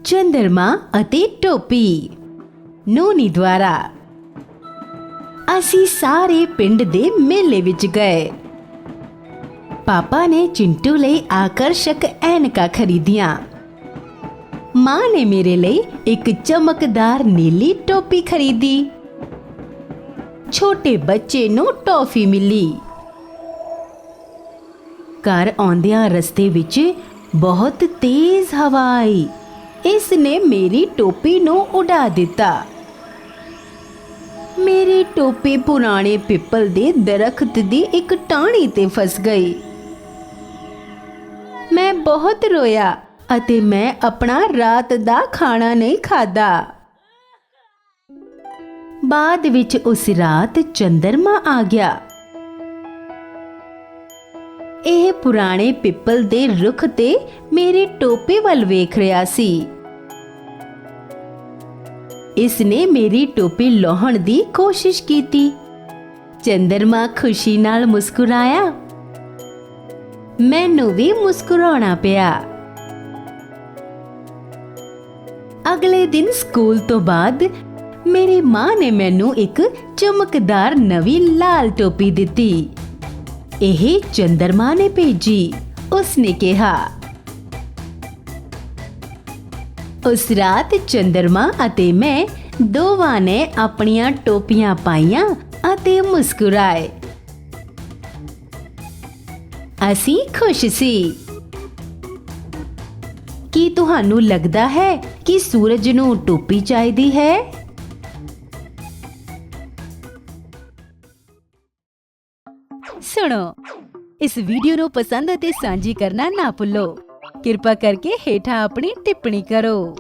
ਚੰਦਰਮਾ ਅਤੇ ਟੋਪੀ। ਨੋਨੀ ਦੁਆਰਾ। ਅਸੀਂ ਸਾਰੇ ਪਿੰਡ ਦੇ ਮੇਲੇ ਵਿੱਚ ਗਏ। ਪਾਪਾ ਨੇ ਚਿੰਟੂ ਲਈ ਆਕਰਸ਼ਕ ਐਨਕਾਂ ਖਰੀਦੀਆਂ। ਮਾਂ ਨੇ ਮੇਰੇ ਲਈ ਇੱਕ ਚਮਕਦਾਰ ਨੀਲੀ ਟੋਪੀ ਖਰੀਦੀ। ਛੋਟੇ ਬੱਚੇ ਨੂੰ ਟੌਫੀ ਮਿਲੀ। ਘਰ ਆਉਂਦਿਆਂ ਰਸਤੇ ਵਿੱਚ ਬਹੁਤ ਤੇਜ਼ ਹਵਾ ਆਈ। ਇਸ ਨੇ ਮੇਰੀ ਟੋਪੀ ਨੂੰ ਉਡਾ ਦਿੱਤਾ। ਮੇਰੀ ਟੋਪੀ ਪੁਰਾਣੇ ਪਿੱਪਲ ਦੇ ਦਰਖਤ ਦੀ ਇੱਕ ਟਾਹਣੀ ਤੇ ਫਸ ਗਈ। ਮੈਂ ਬਹੁਤ ਰੋਇਆ ਅਤੇ ਮੈਂ ਆਪਣਾ ਰਾਤ ਦਾ ਖਾਣਾ ਨਹੀਂ ਖਾਧਾ। ਬਾਅਦ ਵਿੱਚ ਉਸ ਰਾਤ ਚੰਦਰਮਾ ਆ ਗਿਆ। ਇਹ ਪੁਰਾਣੇ ਪਿੱਪਲ ਦੇ ਰੁੱਖ ਤੇ ਮੇਰੀ ਟੋਪੀ ਵੱਲ ਵੇਖ ਰਿਹਾ ਸੀ। ਇਸ ਨੇ ਮੇਰੀ ਟੋਪੀ ਲਾਹੁਣ ਦੀ ਕੋਸ਼ਿਸ਼ ਕੀਤੀ। ਚੰਦਰਮਾ ਖੁਸ਼ੀ ਨਾਲ ਮੁਸਕਰਾਇਆ। ਮੈਨੂੰ ਵੀ ਮੁਸਕਰਾਉਣਾ ਪਿਆ। ਅਗਲੇ ਦਿਨ ਸਕੂਲ ਤੋਂ ਬਾਅਦ ਮੇਰੀ ਮਾਂ ਨੇ ਮੈਨੂੰ ਇੱਕ ਚਮਕਦਾਰ ਨਵੀਂ ਲਾਲ ਟੋਪੀ ਦਿੱਤੀ। ਇਹ ਚੰਦਰਮਾ ਨੇ ਭੇਜੀ। ਉਸਨੇ ਕਿਹਾ। ਉਸ ਰਾਤ ਚੰਦਰਮਾ ਅਤੇ ਮੈਂ ਦੋਵਾਂ ਨੇ ਆਪਣੀਆਂ ਟੋਪੀਆਂ ਪਾਈਆਂ ਅਤੇ ਮੁਸਕਰਾਏ। ਅਸੀਂ ਖੁਸ਼ ਸੀ। ਕੀ ਤੁਹਾਨੂੰ ਲੱਗਦਾ ਹੈ ਕਿ ਸੂਰਜ ਨੂੰ ਟੋਪੀ ਚਾਹੀਦੀ ਹੈ? ਸੁਣੋ, ਇਸ ਵੀਡੀਓ ਨੂੰ ਪਸੰਦ ਅਤੇ ਸਾਂਝੀ ਕਰਨਾ ਨਾ ਭੁੱਲੋ। ਕਿਰਪਾ ਕਰਕੇ ਹੇਠਾਂ ਆਪਣੀ ਟਿੱਪਣੀ ਕਰੋ।